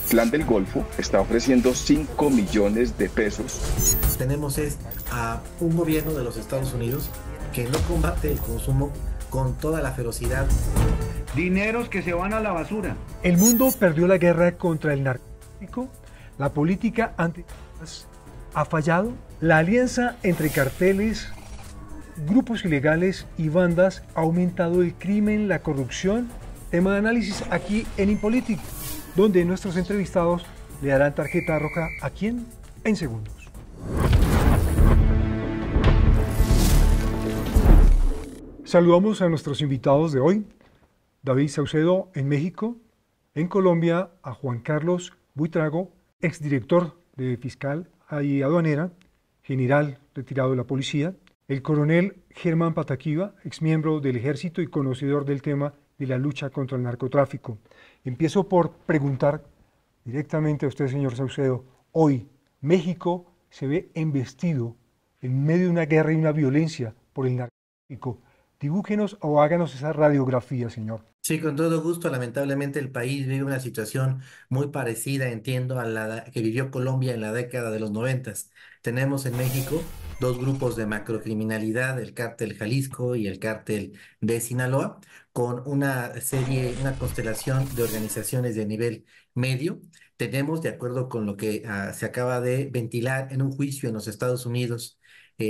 Clan del Golfo está ofreciendo 5 millones de pesos. Tenemos a un gobierno de los Estados Unidos que no combate el consumo con toda la ferocidad. Dineros que se van a la basura. El mundo perdió la guerra contra el narcotráfico, la política anti ha fallado, la alianza entre carteles, grupos ilegales y bandas ha aumentado el crimen, la corrupción. Tema de análisis aquí en Impolítico, donde nuestros entrevistados le darán tarjeta roja a quién en segundos. Saludamos a nuestros invitados de hoy. David Saucedo en México, en Colombia a Juan Carlos Buitrago, exdirector de Fiscal y Aduanera, general retirado de la policía, el coronel Germán Pataquiva, exmiembro del Ejército y conocedor del tema de la lucha contra el narcotráfico. Empiezo por preguntar directamente a usted, señor Saucedo. Hoy México se ve embestido en medio de una guerra y una violencia por el narcotráfico. Dibújenos o háganos esa radiografía, señor. Sí, con todo gusto. Lamentablemente el país vive una situación muy parecida, entiendo, a la que vivió Colombia en la década de los 90. Tenemos en México dos grupos de macrocriminalidad, el cártel Jalisco y el cártel de Sinaloa, con una constelación de organizaciones de nivel medio. Tenemos, de acuerdo con lo que se acaba de ventilar en un juicio en los Estados Unidos,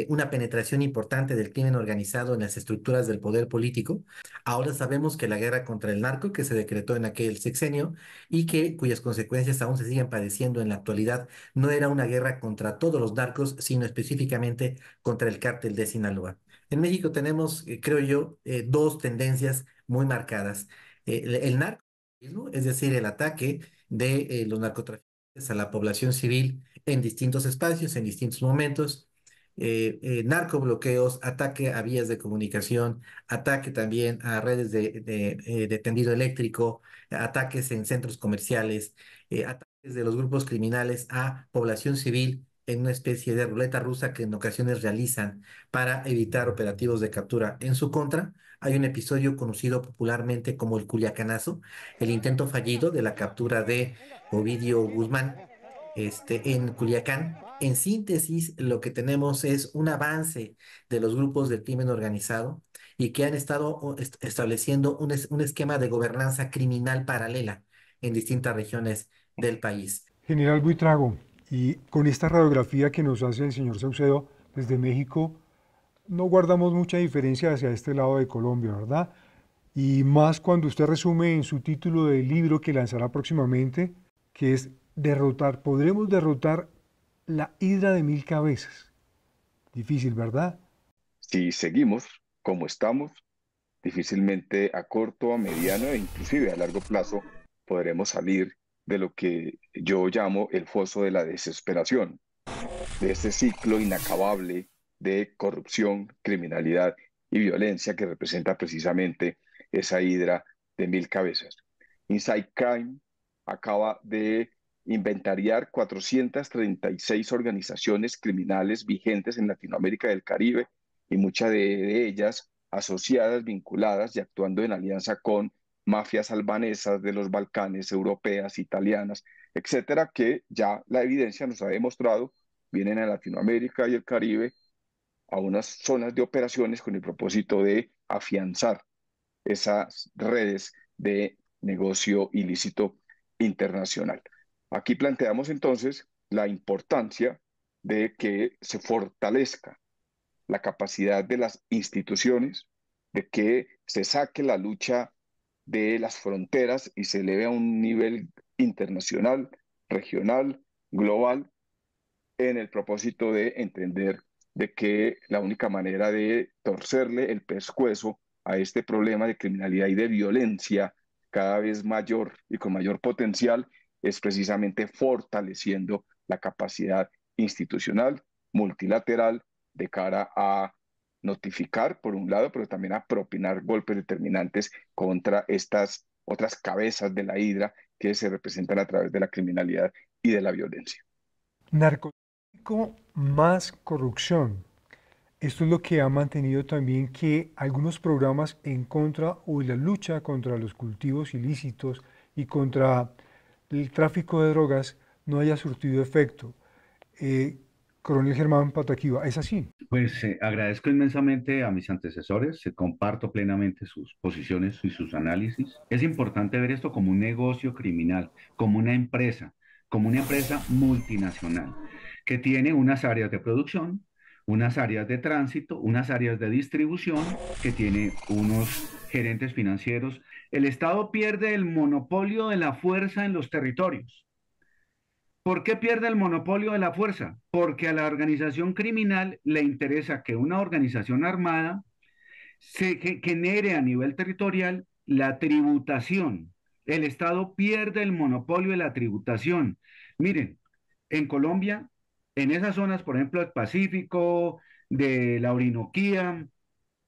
una penetración importante del crimen organizado en las estructuras del poder político. Ahora sabemos que la guerra contra el narco que se decretó en aquel sexenio y cuyas consecuencias aún se siguen padeciendo en la actualidad, no era una guerra contra todos los narcos, sino específicamente contra el cártel de Sinaloa. En México tenemos, creo yo, dos tendencias muy marcadas. El narcoterrorismo, es decir, el ataque de los narcotraficantes a la población civil en distintos espacios, en distintos momentos. Narcobloqueos, ataque a vías de comunicación, ataque también a redes de tendido eléctrico, ataques en centros comerciales, ataques de los grupos criminales a población civil en una especie de ruleta rusa que en ocasiones realizan para evitar operativos de captura en su contra. Hay un episodio conocido popularmente como el Culiacanazo, el intento fallido de la captura de Ovidio Guzmán en Culiacán. En síntesis, lo que tenemos es un avance de los grupos del crimen organizado y que han estado estableciendo un esquema de gobernanza criminal paralela en distintas regiones del país. General Buitrago, y con esta radiografía que nos hace el señor Saucedo desde México, no guardamos mucha diferencia hacia este lado de Colombia, ¿verdad? Y más cuando usted resume en su título del libro que lanzará próximamente, que es podremos derrotar la hidra de 1000 cabezas. Difícil, ¿verdad? Si seguimos como estamos, difícilmente a corto, a mediano e inclusive a largo plazo podremos salir de lo que yo llamo el foso de la desesperación, de este ciclo inacabable de corrupción, criminalidad y violencia que representa precisamente esa hidra de 1000 cabezas. Inside Crime acaba de inventariar 436 organizaciones criminales vigentes en Latinoamérica y el Caribe, y muchas de ellas asociadas, vinculadas y actuando en alianza con mafias albanesas de los Balcanes, europeas, italianas, etcétera, que ya la evidencia nos ha demostrado vienen a Latinoamérica y el Caribe a unas zonas de operaciones con el propósito de afianzar esas redes de negocio ilícito internacional. Aquí planteamos entonces la importancia de que se fortalezca la capacidad de las instituciones, de que se saque la lucha de las fronteras y se eleve a un nivel internacional, regional, global, en el propósito de entender de que la única manera de torcerle el pescuezo a este problema de criminalidad y de violencia cada vez mayor y con mayor potencial es precisamente fortaleciendo la capacidad institucional, multilateral, de cara a notificar, por un lado, pero también a propinar golpes determinantes contra estas otras cabezas de la hidra que se representan a través de la criminalidad y de la violencia. Narcotráfico más corrupción. Esto es lo que ha mantenido también que algunos programas en contra o en la lucha contra los cultivos ilícitos y contra el tráfico de drogas no haya surtido efecto. Coronel Germán Pataquiva, ¿es así? Pues agradezco inmensamente a mis antecesores, comparto plenamente sus posiciones y sus análisis. Es importante ver esto como un negocio criminal, como una empresa multinacional, que tiene unas áreas de producción, unas áreas de tránsito, unas áreas de distribución, que tiene unos gerentes financieros. El Estado pierde el monopolio de la fuerza en los territorios. ¿Por qué pierde el monopolio de la fuerza? Porque a la organización criminal le interesa que una organización armada genere a nivel territorial la tributación. El Estado pierde el monopolio de la tributación. Miren, en Colombia, en esas zonas, por ejemplo, del Pacífico, de la Orinoquía,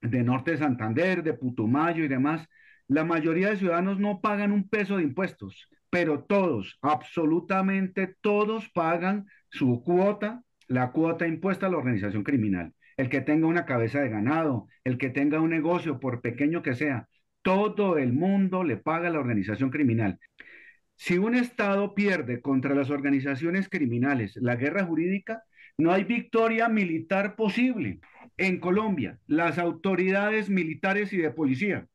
de Norte de Santander, de Putumayo y demás, la mayoría de ciudadanos no pagan un peso de impuestos, pero todos, absolutamente todos pagan su cuota, la cuota impuesta a la organización criminal. El que tenga una cabeza de ganado, el que tenga un negocio, por pequeño que sea, todo el mundo le paga a la organización criminal. Si un Estado pierde contra las organizaciones criminales la guerra jurídica, no hay victoria militar posible. En Colombia, las autoridades militares y de policía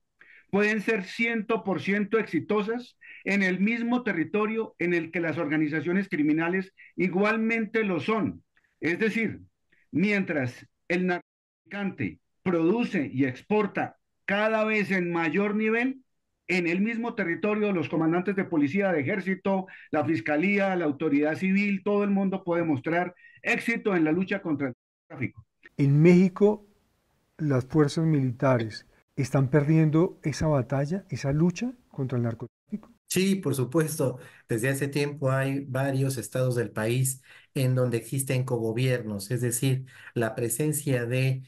pueden ser 100% exitosas en el mismo territorio en el que las organizaciones criminales igualmente lo son. Es decir, mientras el narcotraficante produce y exporta cada vez en mayor nivel, en el mismo territorio, los comandantes de policía, de ejército, la fiscalía, la autoridad civil, todo el mundo puede mostrar éxito en la lucha contra el tráfico. En México, las fuerzas militares están perdiendo esa batalla, esa lucha contra el narcotráfico. Sí, por supuesto. Desde hace tiempo hay varios estados del país en donde existen cogobiernos, es decir, la presencia de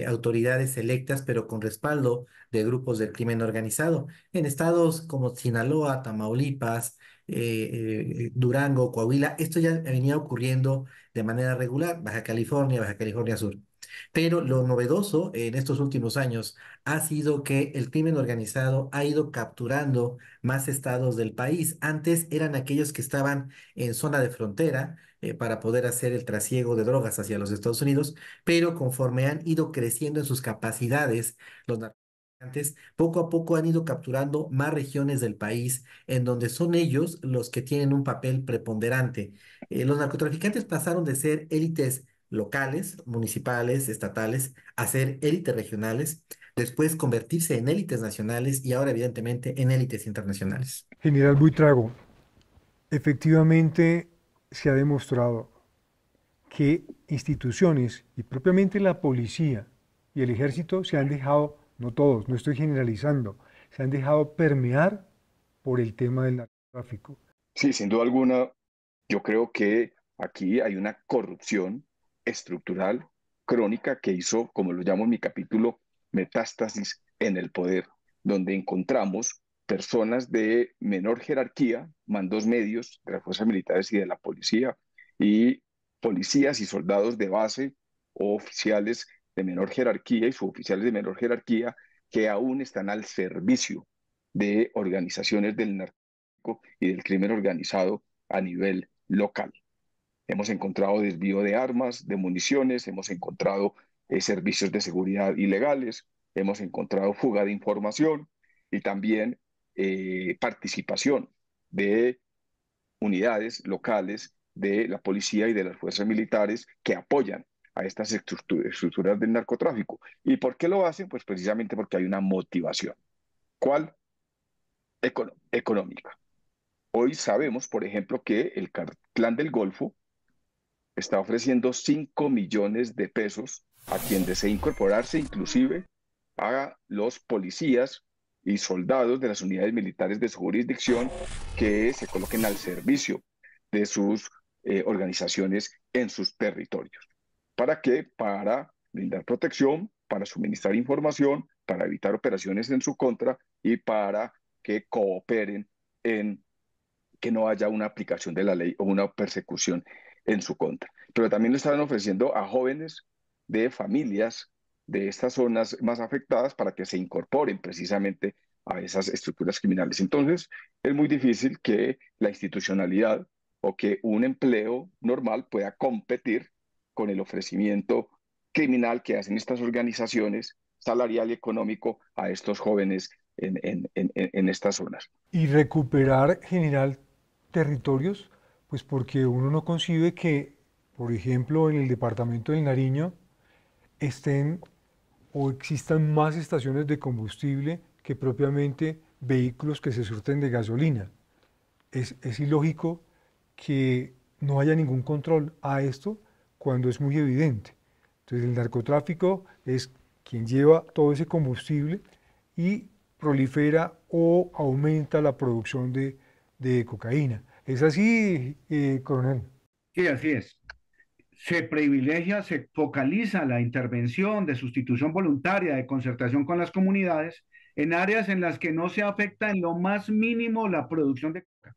autoridades electas, pero con respaldo de grupos del crimen organizado. En estados como Sinaloa, Tamaulipas, Durango, Coahuila, esto ya venía ocurriendo de manera regular, Baja California Sur. Pero lo novedoso en estos últimos años ha sido que el crimen organizado ha ido capturando más estados del país. Antes eran aquellos que estaban en zona de frontera para poder hacer el trasiego de drogas hacia los Estados Unidos, pero conforme han ido creciendo en sus capacidades, los narcotraficantes poco a poco han ido capturando más regiones del país en donde son ellos los que tienen un papel preponderante. Los narcotraficantes pasaron de ser élites locales, municipales, estatales, a ser élites regionales, después convertirse en élites nacionales y ahora evidentemente en élites internacionales. General Buitrago, efectivamente se ha demostrado que instituciones y propiamente la policía y el ejército se han dejado, no todos, no estoy generalizando, se han dejado permear por el tema del narcotráfico. Sí, sin duda alguna, yo creo que aquí hay una corrupción estructural, crónica, que hizo, como lo llamo en mi capítulo, metástasis en el poder, donde encontramos personas de menor jerarquía, mandos medios de las fuerzas militares y de la policía, y policías y soldados de base o oficiales de menor jerarquía y suboficiales de menor jerarquía que aún están al servicio de organizaciones del narcotráfico y del crimen organizado a nivel local. Hemos encontrado desvío de armas, de municiones, hemos encontrado servicios de seguridad ilegales, hemos encontrado fuga de información y también participación de unidades locales de la policía y de las fuerzas militares que apoyan a estas estructuras del narcotráfico. ¿Y por qué lo hacen? Pues precisamente porque hay una motivación. ¿Cuál? Económica. Hoy sabemos, por ejemplo, que el Clan del Golfo está ofreciendo 5 millones de pesos a quien desee incorporarse, inclusive a los policías y soldados de las unidades militares de su jurisdicción que se coloquen al servicio de sus organizaciones en sus territorios. ¿Para qué? Para brindar protección, para suministrar información, para evitar operaciones en su contra y para que cooperen en que no haya una aplicación de la ley o una persecución en su contra. Pero también lo estaban ofreciendo a jóvenes de familias de estas zonas más afectadas para que se incorporen precisamente a esas estructuras criminales. Entonces, es muy difícil que la institucionalidad o que un empleo normal pueda competir con el ofrecimiento criminal que hacen estas organizaciones, salarial y económico, a estos jóvenes en estas zonas. Y recuperar, general, territorios, pues porque uno no concibe que, por ejemplo, en el departamento del Nariño estén o existan más estaciones de combustible que propiamente vehículos que se surten de gasolina. Es ilógico que no haya ningún control a esto cuando es muy evidente. Entonces el narcotráfico es quien lleva todo ese combustible y prolifera o aumenta la producción de cocaína. ¿Es así, coronel? Sí, así es. Se privilegia, se focaliza la intervención de sustitución voluntaria, de concertación con las comunidades, en áreas en las que no se afecta en lo más mínimo la producción de coca.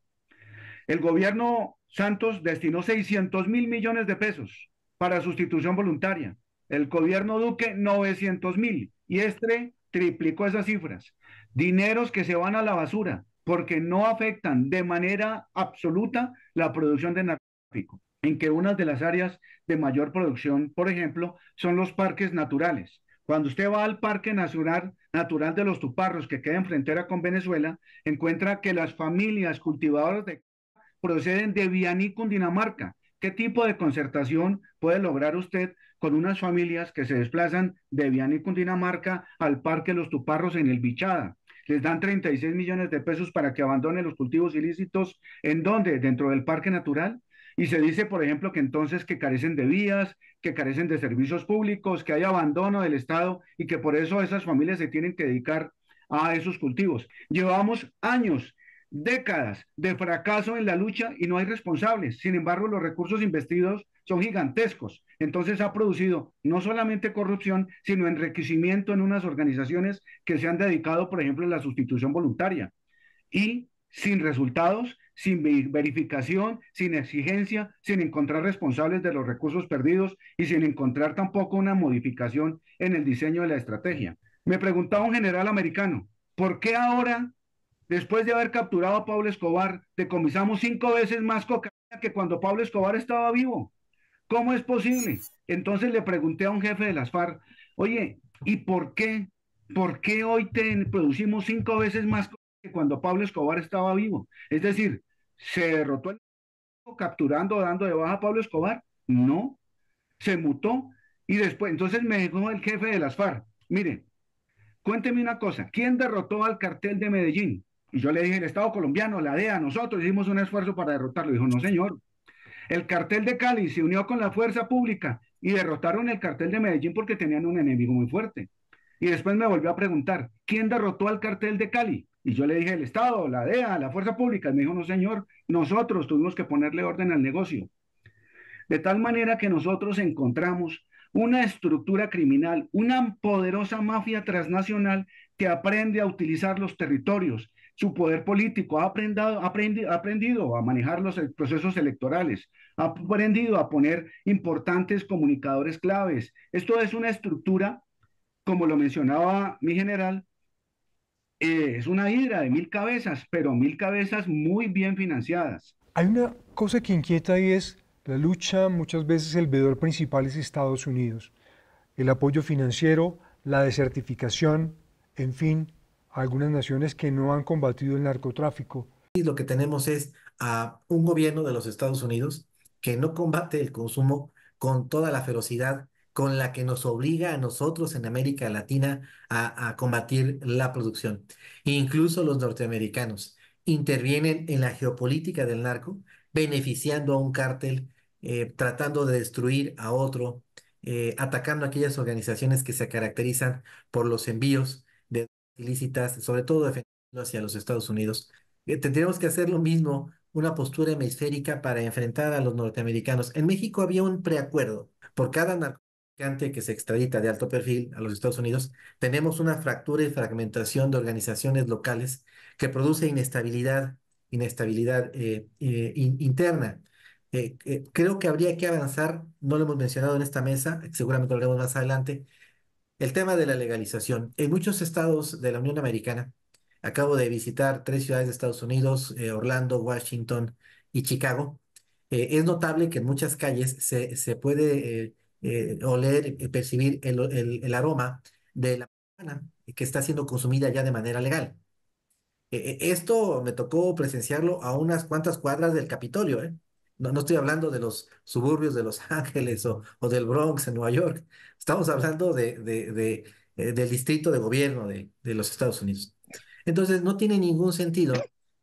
El gobierno Santos destinó 600.000 millones de pesos para sustitución voluntaria. El gobierno Duque 900.000 y este triplicó esas cifras. Dineros que se van a la basura porque no afectan de manera absoluta la producción de narcotráfico. En que una de las áreas de mayor producción, por ejemplo, son los parques naturales. Cuando usted va al Parque Natural de los Tuparros, que queda en frontera con Venezuela, encuentra que las familias cultivadoras de proceden de Vianí, Cundinamarca. ¿Qué tipo de concertación puede lograr usted con unas familias que se desplazan de Vianí, Cundinamarca al Parque Los Tuparros en el Bichada? Les dan 36 millones de pesos para que abandonen los cultivos ilícitos. ¿En dónde? Dentro del Parque Natural. Y se dice, por ejemplo, que entonces que carecen de vías, que carecen de servicios públicos, que hay abandono del Estado y que por eso esas familias se tienen que dedicar a esos cultivos. Llevamos años, décadas de fracaso en la lucha y no hay responsables. Sin embargo, los recursos investidos son gigantescos. Entonces ha producido no solamente corrupción, sino enriquecimiento en unas organizaciones que se han dedicado, por ejemplo, a la sustitución voluntaria. Y sin resultados, sin verificación, sin exigencia, sin encontrar responsables de los recursos perdidos y sin encontrar tampoco una modificación en el diseño de la estrategia. Me preguntaba un general americano, ¿por qué ahora, después de haber capturado a Pablo Escobar, decomisamos 5 veces más cocaína que cuando Pablo Escobar estaba vivo? ¿Cómo es posible? Entonces le pregunté a un jefe de las FARC, oye, ¿y por qué? ¿Por qué hoy producimos 5 veces más que cuando Pablo Escobar estaba vivo? Es decir, ¿se derrotó el capturando, dando de baja a Pablo Escobar? No, se mutó. Y después, entonces me dijo el jefe de las FARC, mire, cuénteme una cosa, ¿quién derrotó al cartel de Medellín? Y yo le dije, el Estado colombiano, la DEA, nosotros hicimos un esfuerzo para derrotarlo. Dijo, no, señor. El cartel de Cali se unió con la fuerza pública y derrotaron el cartel de Medellín porque tenían un enemigo muy fuerte. Y después me volvió a preguntar, ¿quién derrotó al cartel de Cali? Y yo le dije, el Estado, la DEA, la fuerza pública. Y me dijo, no, señor, nosotros tuvimos que ponerle orden al negocio. De tal manera que nosotros encontramos una estructura criminal, una poderosa mafia transnacional que aprende a utilizar los territorios, su poder político, ha aprendido a manejar los procesos electorales, ha aprendido a poner importantes comunicadores claves. Esto es una estructura, como lo mencionaba mi general, es una hidra de 1.000 cabezas, pero 1.000 cabezas muy bien financiadas. Hay una cosa que inquieta y es la lucha, muchas veces el veedor principal es Estados Unidos. El apoyo financiero, la desertificación, en fin, algunas naciones que no han combatido el narcotráfico. Y lo que tenemos es a un gobierno de los Estados Unidos que no combate el consumo con toda la ferocidad con la que nos obliga a nosotros en América Latina a combatir la producción. Incluso los norteamericanos intervienen en la geopolítica del narco, beneficiando a un cártel, tratando de destruir a otro, atacando a aquellas organizaciones que se caracterizan por los envíos de ilícitas, sobre todo defendiendo hacia los Estados Unidos. Tendríamos que hacer lo mismo, una postura hemisférica para enfrentar a los norteamericanos. En México había un preacuerdo. Por cada narcotraficante que se extradita de alto perfil a los Estados Unidos, tenemos una fractura y fragmentación de organizaciones locales que produce inestabilidad interna. Creo que habría que avanzar, no lo hemos mencionado en esta mesa, seguramente lo haremos más adelante, el tema de la legalización. En muchos estados de la Unión Americana, Acabo de visitar 3 ciudades de Estados Unidos, Orlando, Washington y Chicago. Es notable que en muchas calles se puede oler, percibir el aroma de la marihuana que está siendo consumida ya de manera legal. Esto me tocó presenciarlo a unas cuantas cuadras del Capitolio, ¿eh? No estoy hablando de los suburbios de Los Ángeles o del Bronx en Nueva York. Estamos hablando del distrito de gobierno de los Estados Unidos. Entonces, no tiene ningún sentido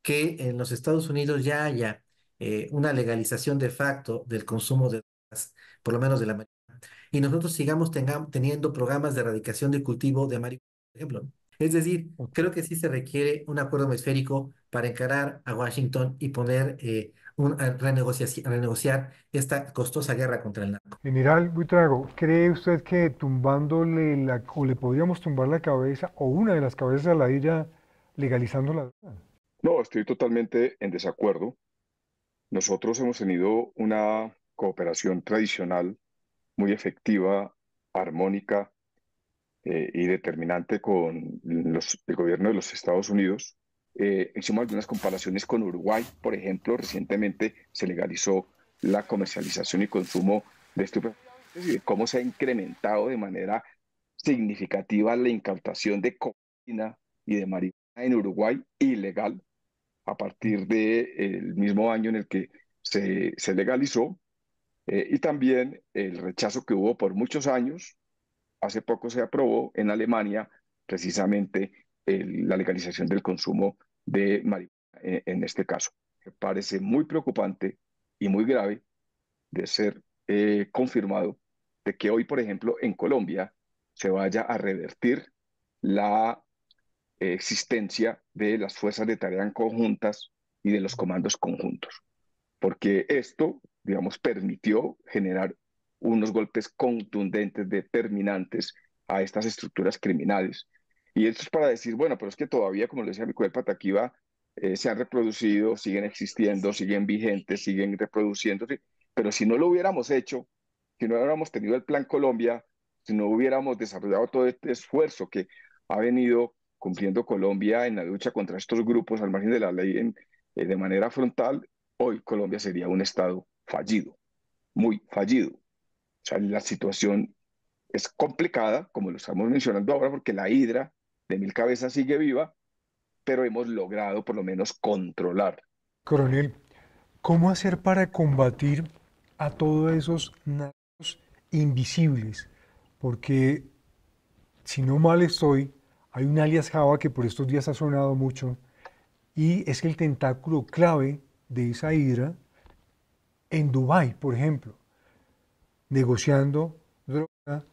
que en los Estados Unidos ya haya una legalización de facto del consumo de drogas, por lo menos de la marihuana, y nosotros sigamos teniendo programas de erradicación de cultivo de marihuana, por ejemplo. Es decir, Ok. creo que sí se requiere un acuerdo hemisférico para encarar a Washington y poner renegociar esta costosa guerra contra el narco. General Buitrago, ¿cree usted que tumbándole o le podríamos tumbar la cabeza o una de las cabezas a la ira legalizando la droga? No, estoy totalmente en desacuerdo. Nosotros hemos tenido una cooperación tradicional muy efectiva, armónica y determinante con el gobierno de los Estados Unidos. Hicimos algunas comparaciones con Uruguay, por ejemplo, recientemente se legalizó la comercialización y consumo de estupefacientes y de cómo se ha incrementado de manera significativa la incautación de cocaína y de marihuana en Uruguay ilegal a partir del mismo año en el que se legalizó, y también el rechazo que hubo por muchos años. Hace poco se aprobó en Alemania precisamente la legalización del consumo de marihuana en este caso. Me parece muy preocupante y muy grave de ser confirmado de que hoy, por ejemplo, en Colombia se vaya a revertir la existencia de las fuerzas de tarea conjuntas y de los comandos conjuntos, porque esto, digamos, permitió generar unos golpes contundentes, determinantes a estas estructuras criminales. Y esto es para decir, bueno, pero es que todavía, como le decía mi colega Pataquiva, se han reproducido, siguen existiendo, siguen vigentes, siguen reproduciéndose, pero si no lo hubiéramos hecho, si no hubiéramos tenido el Plan Colombia, si no hubiéramos desarrollado todo este esfuerzo que ha venido cumpliendo Colombia en la lucha contra estos grupos al margen de la ley de manera frontal, hoy Colombia sería un estado fallido, muy fallido. O sea, la situación es complicada, como lo estamos mencionando ahora, porque la hidra de 1000 cabezas sigue viva, pero hemos logrado por lo menos controlar. Coronel, ¿cómo hacer para combatir a todos esos narcos invisibles? Porque, si no mal estoy, hay un alias Java que por estos días ha sonado mucho y es el tentáculo clave de esa hidra en Dubái, por ejemplo, negociando droga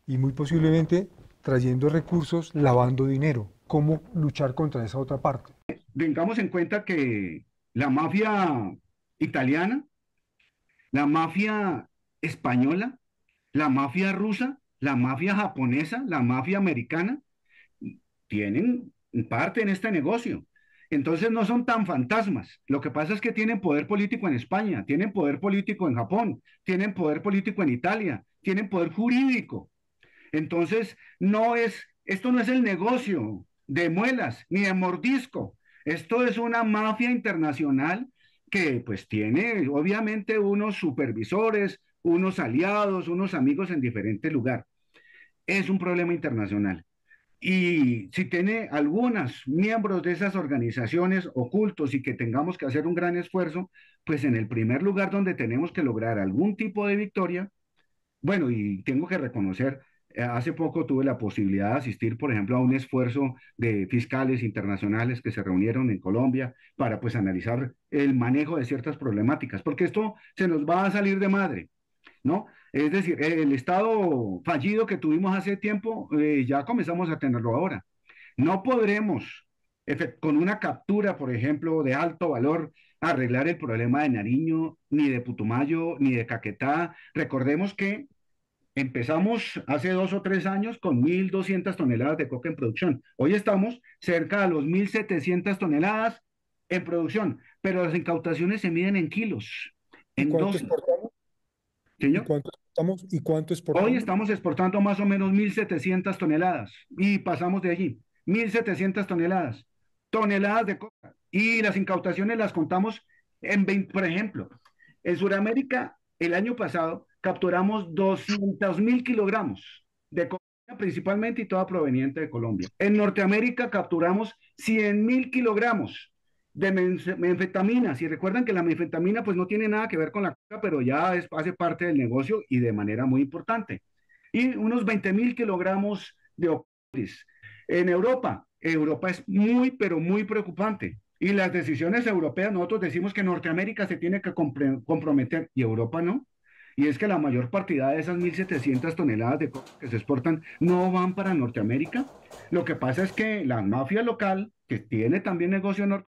y muy posiblemente trayendo recursos, lavando dinero. ¿Cómo luchar contra esa otra parte? Tengamos en cuenta que la mafia italiana, la mafia española, la mafia rusa, la mafia japonesa, la mafia americana, tienen parte en este negocio. Entonces no son tan fantasmas. Lo que pasa es que tienen poder político en España, tienen poder político en Japón, tienen poder político en Italia, tienen poder jurídico. Entonces, esto no es el negocio de muelas ni de mordisco. Esto es una mafia internacional que pues tiene obviamente unos supervisores, unos aliados, unos amigos en diferentes lugares. Es un problema internacional. Y si tiene algunos miembros de esas organizaciones ocultos y que tengamos que hacer un gran esfuerzo, pues en el primer lugar donde tenemos que lograr algún tipo de victoria, bueno, y tengo que reconocer, hace poco tuve la posibilidad de asistir, por ejemplo, a un esfuerzo de fiscales internacionales que se reunieron en Colombia para pues analizar el manejo de ciertas problemáticas, porque esto se nos va a salir de madre, ¿no? Es decir, el estado fallido que tuvimos hace tiempo, ya comenzamos a tenerlo ahora. No podremos, con una captura, por ejemplo, de alto valor, arreglar el problema de Nariño, ni de Putumayo, ni de Caquetá. Recordemos que empezamos hace 2 o 3 años con 1.200 toneladas de coca en producción. Hoy estamos cerca de los 1.700 toneladas en producción, pero las incautaciones se miden en kilos, ¿Y en cuánto dosis. exportamos? ¿Y Señor, cuánto exportamos? ¿Y cuánto hoy exportamos? estamos exportando más o menos 1.700 toneladas y pasamos de allí. 1.700 toneladas. toneladas de coca y las incautaciones las contamos en 20, por ejemplo, en Sudamérica el año pasado capturamos 200.000 kilogramos de cocaína principalmente y toda proveniente de Colombia. En Norteamérica capturamos 100.000 kilogramos de metanfetaminas. Y recuerdan que la metanfetamina pues no tiene nada que ver con la coca, pero ya hace parte del negocio y de manera muy importante. Y unos 20.000 kilogramos de opioides. En Europa es muy, pero muy preocupante. Y las decisiones europeas, nosotros decimos que Norteamérica se tiene que comprometer y Europa no. Y es que la mayor partida de esas 1.700 toneladas de coca que se exportan no van para Norteamérica. Lo que pasa es que la mafia local, que tiene también negocio norteamericano,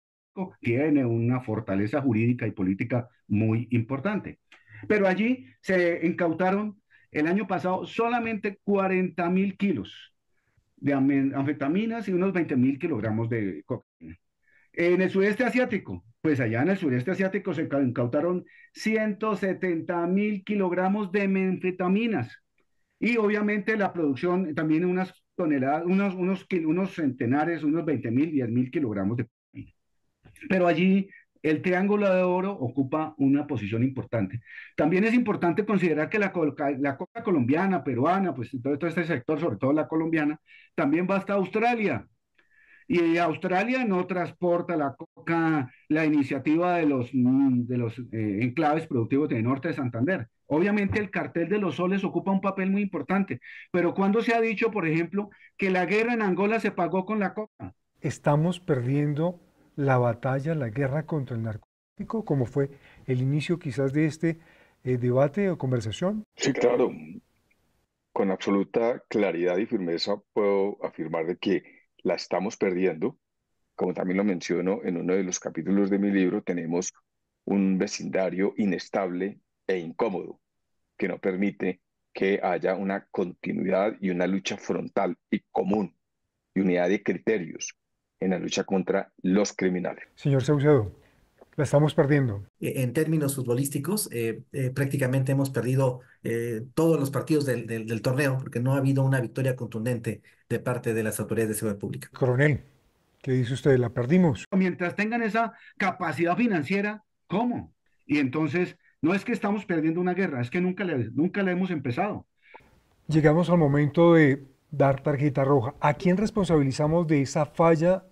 tiene una fortaleza jurídica y política muy importante. Pero allí se incautaron el año pasado solamente 40.000 kilos de anfetaminas y unos 20.000 kilogramos de cocaína. En el sudeste asiático, pues allá en el sureste asiático se incautaron 170.000 kilogramos de metanfetaminas y obviamente la producción también unas toneladas, unos centenares, unos 20.000, 10.000 kilogramos de cocaína. Pero allí el Triángulo de Oro ocupa una posición importante. También es importante considerar que la coca colombiana, peruana, pues todo este sector, sobre todo la colombiana, también va hasta Australia. Y Australia no transporta la coca, la iniciativa de los enclaves productivos del norte de Santander. Obviamente el cartel de los soles ocupa un papel muy importante, pero ¿cuándo se ha dicho, por ejemplo, que la guerra en Angola se pagó con la coca? Estamos perdiendo la batalla, la guerra contra el narcotráfico, como fue el inicio quizás de este debate o conversación. Sí, claro. Con absoluta claridad y firmeza puedo afirmar de que la estamos perdiendo. Como también lo menciono en uno de los capítulos de mi libro, tenemos un vecindario inestable e incómodo que no permite que haya una continuidad y una lucha frontal y común y unidad de criterios en la lucha contra los criminales. Señor Saucedo, la estamos perdiendo. En términos futbolísticos, prácticamente hemos perdido todos los partidos del torneo porque no ha habido una victoria contundente de parte de las autoridades de seguridad pública. Coronel, ¿qué dice usted? ¿La perdimos? Mientras tengan esa capacidad financiera, ¿cómo? Y entonces, no es que estamos perdiendo una guerra, es que nunca la hemos empezado. Llegamos al momento de dar tarjeta roja. ¿A quién responsabilizamos de esa falla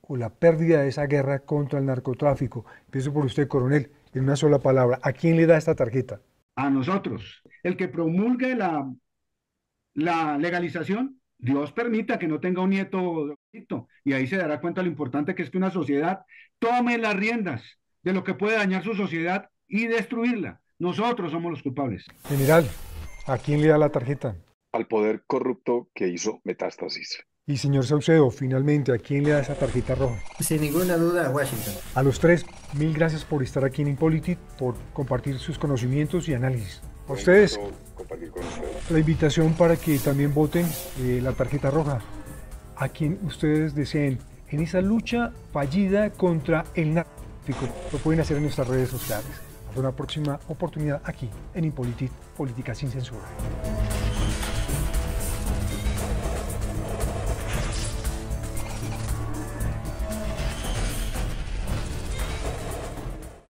o la pérdida de esa guerra contra el narcotráfico? Empiezo por usted, coronel, en una sola palabra. ¿A quién le da esta tarjeta? A nosotros. El que promulgue la legalización, Dios permita que no tenga un nieto y ahí se dará cuenta lo importante que es que una sociedad tome las riendas de lo que puede dañar su sociedad y destruirla. Nosotros somos los culpables. General, ¿a quién le da la tarjeta? Al poder corrupto que hizo Metástasis. Y señor Saucedo, finalmente, ¿a quién le da esa tarjeta roja? Sin ninguna duda, a Washington. A los tres, mil gracias por estar aquí en Impolitic, por compartir sus conocimientos y análisis. A ustedes, Compartir con ustedes. la invitación para que también voten la tarjeta roja a quien ustedes deseen en esa lucha fallida contra el narcotráfico. Lo pueden hacer en nuestras redes sociales. Hasta una próxima oportunidad aquí en Impolitic, Política sin Censura.